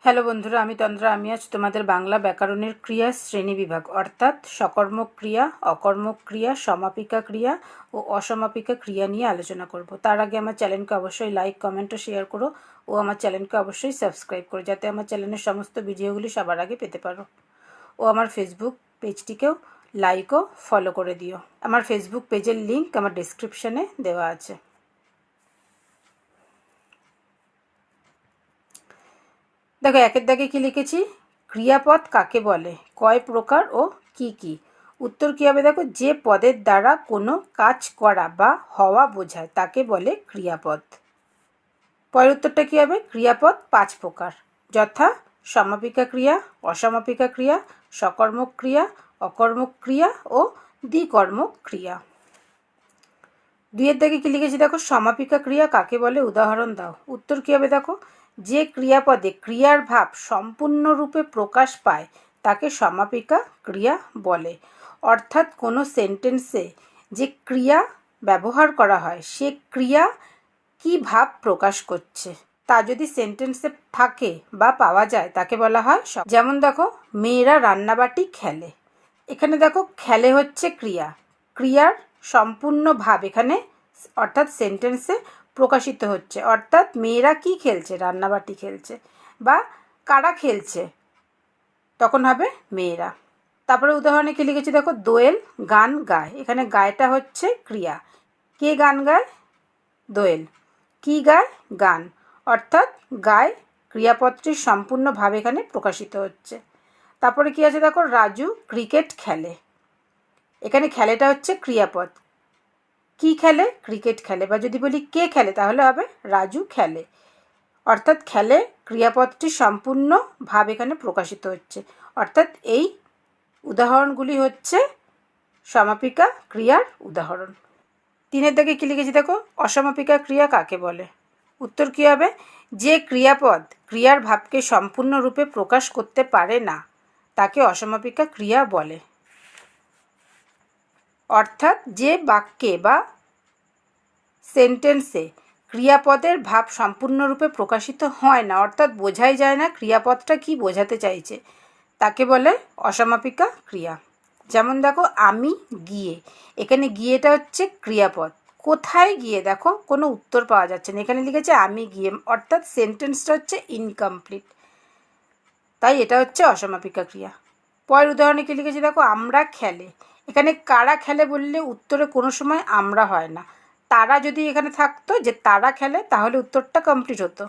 Hello বন্ধুরা, আমি তন্দ্রা। আমি আজ তোমাদের বাংলা ব্যাকরণের ক্রিয়া শ্রেণীবিভাগ অর্থাৎ সকর্মক ক্রিয়া, অকর্মক ক্রিয়া, সমাপিকা ক্রিয়া ও অসমাপিকা ক্রিয়া নিয়ে আলোচনা করব। তার আগে আমার চ্যানেলকে অবশ্যই লাইক, কমেন্ট ও শেয়ার করো ও আমার চ্যানেলকে অবশ্যই সাবস্ক্রাইব করো, যাতে আমার চ্যানেলের সমস্ত ভিডিওগুলি সবার আগে পেতে পারো। ও আমার ফেসবুক পেজটিকেও লাইক ও ফলো করে দিও। আমার ফেসবুক পেজের লিঙ্ক আমার ডেসক্রিপশানে দেওয়া আছে। দেখো, একের দাগে কি লিখেছি, ক্রিয়াপদ কাকে বলে, কয় প্রকার ও কি কি। উত্তর কী হবে দেখো, যে পদের দ্বারা কোনো কাজ করা বা হওয়া বোঝায় তাকে বলে ক্রিয়াপদ। পরের উত্তরটা কী হবে, ক্রিয়াপদ 5 প্রকার, যথা সমাপিকা ক্রিয়া, অসমাপিকা ক্রিয়া, সকর্মক ক্রিয়া, অকর্মক ক্রিয়া ও দ্বিকর্মক ক্রিয়া। 2-এর দাগে কি লিখেছি দেখো, সমাপিকা ক্রিয়া কাকে বলে, উদাহরণ দাও। উত্তর কী হবে দেখো, যে ক্রিয়াপদে ক্রিয়ার ভাব সম্পূর্ণরূপে প্রকাশ পায় তাকে সমাপিকা ক্রিয়া বলে। অর্থাৎ কোনো সেন্টেন্সে যে ক্রিয়া ব্যবহার করা হয় সে ক্রিয়া কী ভাব প্রকাশ করছে তা যদি সেন্টেন্সে থাকে বা পাওয়া যায় তাকে বলা হয়। যেমন দেখো, মেয়েরা রান্নাবাটি খেলে। এখানে দেখো, খেলে হচ্ছে ক্রিয়া, ক্রিয়ার সম্পূর্ণ ভাব এখানে অর্থাৎ সেন্টেন্সে প্রকাশিত হচ্ছে। অর্থাৎ মেয়েরা কি খেলছে, রান্নাবাটি খেলছে, বা কারা খেলছে, তখন হবে মেয়েরা। তারপরে উদাহরণে কি লিখেছি দেখো, দোয়েল গান গায়। এখানে গায়টা হচ্ছে ক্রিয়া, কে গান গায়, দোয়েল। কি গায়, গান। অর্থাৎ গায় ক্রিয়াপদটির সম্পূর্ণ ভাব এখানে প্রকাশিত হচ্ছে। তারপরে কি আছে দেখো, রাজু ক্রিকেট খেলে। এখানে খেলেটা হচ্ছে ক্রিয়াপদ, কি খেলে, ক্রিকেট খেলে। বা যদি বলি কে খেলে তাহলে হবে রাজু খেলে। অর্থাৎ খেলে ক্রিয়াপদটির সম্পূর্ণ ভাব এখানে প্রকাশিত হচ্ছে। অর্থাৎ এই উদাহরণগুলি হচ্ছে সমাপিকা ক্রিয়ার উদাহরণ। 3-এর দাগে কি লিখেছি দেখো, অসমাপিকা ক্রিয়া কাকে বলে। উত্তর কী হবে, যে ক্রিয়াপদ ক্রিয়ার ভাবকে সম্পূর্ণরূপে প্রকাশ করতে পারে না তাকে অসমাপিকা ক্রিয়া বলে। অর্থাৎ যে বাক্যে বা সেন্টেন্সে ক্রিয়াপদের ভাব সম্পূর্ণরূপে প্রকাশিত হয় না, অর্থাৎ বোঝাই যায় না ক্রিয়াপদটা কি বোঝাতে চাইছে, তাকে বলে অসমাপিকা ক্রিয়া। যেমন দেখো, আমি গিয়ে। এখানে গিয়েটা হচ্ছে ক্রিয়াপদ, কোথায় গিয়ে দেখো কোনো উত্তর পাওয়া যাচ্ছে না, এখানে লিখেছে আমি গিয়ে, অর্থাৎ সেন্টেন্সটা হচ্ছে ইনকমপ্লিট, তাই এটা হচ্ছে অসমাপিকা ক্রিয়া। পরের উদাহরণে কি লিখেছি দেখো, আমরা খেলে। এখানে কারা খেলে বললে উত্তরে কোনো সময় আমরা হয় না, তারা যদি এখানে থাকতো যে তারা খেলে তাহলে উত্তরটা কমপ্লিট হতো,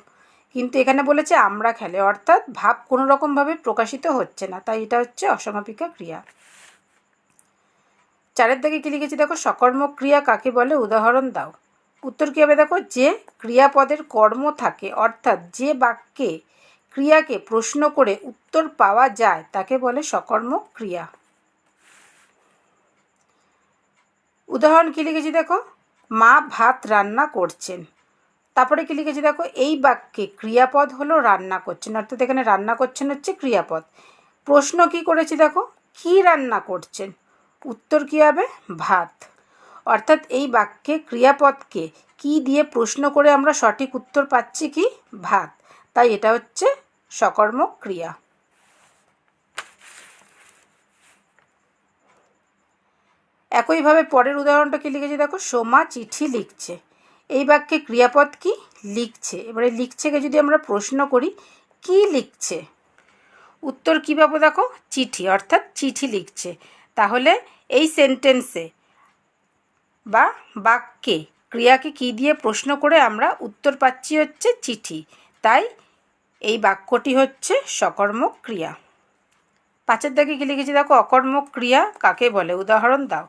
কিন্তু এখানে বলেছে আমরা খেলে, অর্থাৎ ভাব কোনো রকমভাবে প্রকাশিত হচ্ছে না, তাই এটা হচ্ছে অসমাপিকা ক্রিয়া। 4-এর দাগে কি লিখেছি দেখো, সকর্মক ক্রিয়া কাকে বলে, উদাহরণ দাও। উত্তর কী হবে দেখো, যে ক্রিয়াপদের কর্ম থাকে, অর্থাৎ যে বাক্যে ক্রিয়াকে প্রশ্ন করে উত্তর পাওয়া যায় তাকে বলে সকর্মক ক্রিয়া। উদাহরণ কি লিখেছি দেখো, মা ভাত রান্না করছেন। তারপরে কি লিখেছি দেখো, এই বাক্যে ক্রিয়াপদ হলো রান্না করছেন, অর্থাৎ এখানে রান্না করছেন হচ্ছে ক্রিয়াপদ। প্রশ্ন কি করেছি দেখো, কি রান্না করছেন, উত্তর কী হবে, ভাত। অর্থাৎ এই বাক্যে ক্রিয়াপদকে কি দিয়ে প্রশ্ন করে আমরা সঠিক উত্তর পাচ্ছি কি, ভাত, তাই এটা হচ্ছে সকর্মক ক্রিয়া। একইভাবে পরের উদাহরণটা কি লিখেছি দেখো, সোমা চিঠি লিখছে। এই বাক্যে ক্রিয়াপদ কি, লিখছে। এবারে লিখছেকে যদি আমরা প্রশ্ন করি কি লিখছে, উত্তর কী পাবো দেখো, চিঠি, অর্থাৎ চিঠি লিখছে। তাহলে এই সেন্টেন্সে বা বাক্যে ক্রিয়াকে কি দিয়ে প্রশ্ন করে আমরা উত্তর পাচ্ছি হচ্ছে চিঠি, তাই এই বাক্যটি হচ্ছে সকর্মক ক্রিয়া। 5-এর দাগে কি লিখেছি দেখো, অকর্মক ক্রিয়া কাকে বলে, উদাহরণ দাও।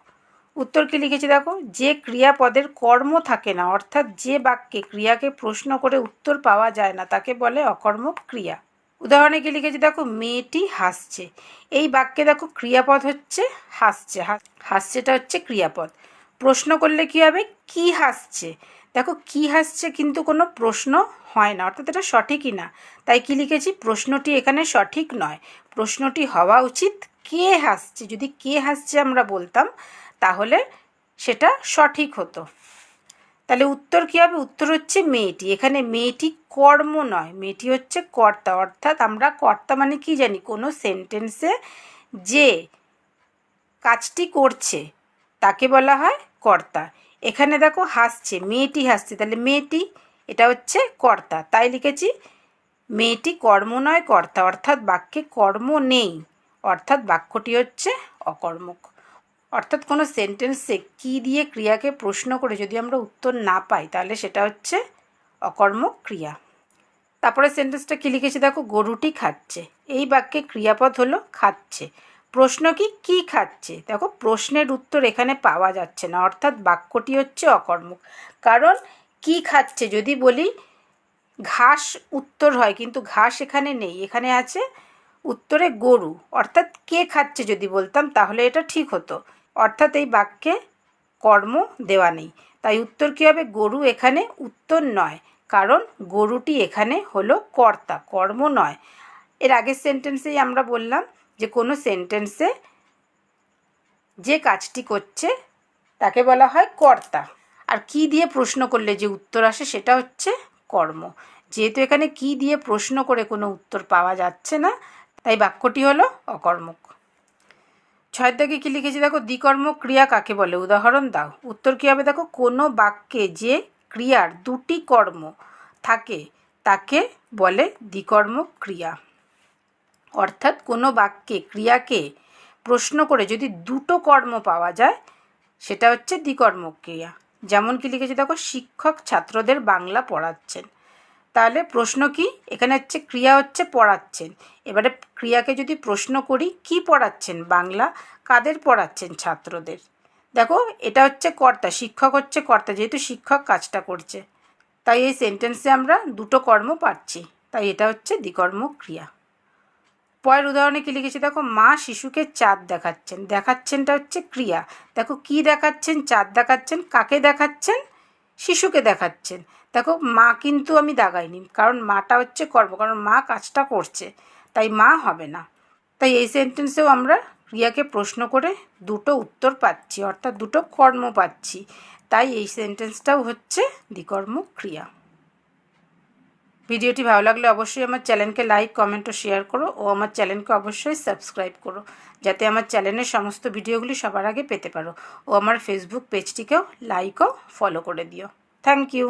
উত্তর কি লিখেছি দেখো, যে ক্রিয়াপদের কর্ম থাকে না, অর্থাৎ যে বাক্যে ক্রিয়াকে প্রশ্ন করে উত্তর পাওয়া যায় না তাকে বলে অকর্মক ক্রিয়া। উদাহরণে কি লিখেছি দেখো, মেয়েটি হাসছে। এই বাক্যে দেখো ক্রিয়াপদ হচ্ছে হাসছে, হাসছেটা হচ্ছে ক্রিয়াপদ। প্রশ্ন করলে কি হবে, কি হাসছে। দেখো কি হাসছে কিন্তু কোনো প্রশ্ন হয় না, অর্থাৎ এটা সঠিকই না, তাই কি লিখেছি, প্রশ্নটি এখানে সঠিক নয়, প্রশ্নটি হওয়া উচিত কে হাসছে। যদি কে হাসছে আমরা বলতাম তাহলে সেটা সঠিক হতো। তাহলে উত্তর কী হবে? উত্তর হচ্ছে মেয়েটি। এখানে মেয়েটি কর্ম নয়, মেয়েটি হচ্ছে কর্তা। অর্থাৎ আমরা কর্তা মানে কি জানি? কোনো সেন্টেন্সে যে কাজটি করছে তাকে বলা হয় কর্তা। এখানে দেখো হাসছে, মেয়েটি হাসছে, তাহলে মেয়েটি এটা হচ্ছে কর্তা। তাই লিখেছি মেয়েটি কর্ম নয় কর্তা, অর্থাৎ বাক্যে কর্ম নেই, অর্থাৎ বাক্যটি হচ্ছে অকর্মক। অর্থাৎ কোনো সেন্টেন্সে কী দিয়ে ক্রিয়াকে প্রশ্ন করে যদি আমরা উত্তর না পাই তাহলে সেটা হচ্ছে অকর্মক ক্রিয়া। তারপরে সেন্টেন্সটা কী লিখেছি দেখো, গরুটি খাচ্ছে। এই বাক্যে ক্রিয়াপদ হলো খাচ্ছে। প্রশ্ন কি খাচ্ছে? দেখো প্রশ্নের উত্তর এখানে পাওয়া যাচ্ছে না, অর্থাৎ বাক্যটি হচ্ছে অকর্মক। কারণ কি খাচ্ছে যদি বলি ঘাস উত্তর হয়, কিন্তু ঘাস এখানে নেই, এখানে আছে উত্তরে গরু। অর্থাৎ কে খাচ্ছে যদি বলতাম তাহলে এটা ঠিক হতো, অর্থাৎ এই বাক্যে কর্ম দেওয়া নেই। তাই উত্তর কী হবে? গরু এখানে উত্তর নয়, কারণ গরুটি এখানে হলো কর্তা, কর্ম নয়। এর আগের সেন্টেন্সেই আমরা বললাম যে কোনো সেন্টেন্সে যে কাজটি করছে তাকে বলা হয় কর্তা। আর কি দিয়ে প্রশ্ন করলে যে উত্তর আসে সেটা হচ্ছে কর্ম। যেহেতু এখানে কি দিয়ে প্রশ্ন করে কোনো উত্তর পাওয়া যাচ্ছে না, তাই বাক্যটি হলো অকর্মক। 6 দাগে কী লিখেছি দেখো, দ্বিকর্মক ক্রিয়া কাকে বলে? উদাহরণ দাও। উত্তর কী হবে দেখো, কোনো বাক্যে যে ক্রিয়ার দুটি কর্ম থাকে তাকে বলে দ্বিকর্মক ক্রিয়া। অর্থাৎ কোনো বাক্যে ক্রিয়াকে প্রশ্ন করে যদি দুটো কর্ম পাওয়া যায় সেটা হচ্ছে দ্বিকর্মক ক্রিয়া। যেমন কি লিখেছি দেখো, শিক্ষক ছাত্রদের বাংলা পড়াচ্ছেন। তাহলে প্রশ্ন কি? এখানে হচ্ছে ক্রিয়া হচ্ছে পড়াচ্ছেন। এবারে ক্রিয়াকে যদি প্রশ্ন করি কি পড়াচ্ছেন? বাংলা। কাদের পড়াচ্ছেন? ছাত্রদের। দেখো এটা হচ্ছে কর্তা, শিক্ষক হচ্ছে কর্তা, যেহেতু শিক্ষক কাজটা করছে, তাই এই সেন্টেন্সে আমরা দুটো কর্ম পাচ্ছি, তাই এটা হচ্ছে দ্বিকর্মক ক্রিয়া। পরের উদাহরণে কী লিখেছি দেখো, মা শিশুকে চাঁদ দেখাচ্ছেন। দেখাচ্ছেনটা হচ্ছে ক্রিয়া। দেখো কি দেখাচ্ছেন? চাঁদ দেখাচ্ছেন। কাকে দেখাচ্ছেন? শিশুকে দেখাচ্ছেন। দেখো মা কিন্তু আমি দাগাইনি, কারণ মাটা হচ্ছে কর্ম, কারণ মা কাজটা করছে, তাই মা হবে না। তাই এই সেন্টেন্সেও আমরা ক্রিয়াকে প্রশ্ন করে দুটো উত্তর পাচ্ছি, অর্থাৎ দুটো কর্ম পাচ্ছি, তাই এই সেন্টেন্সটাও হচ্ছে দ্বিকর্মক ক্রিয়া। ভিডিওটি ভালো লাগলে অবশ্যই আমার চ্যানেলকে লাইক, কমেন্ট ও শেয়ার করো, ও আমার চ্যানেলকে অবশ্যই সাবস্ক্রাইব করো, যাতে আমার চ্যানেলের সমস্ত ভিডিওগুলি সবার আগে পেতে পারো, ও আমার ফেসবুক পেজটিকেও লাইক ও ফলো করে দিও। Thank you.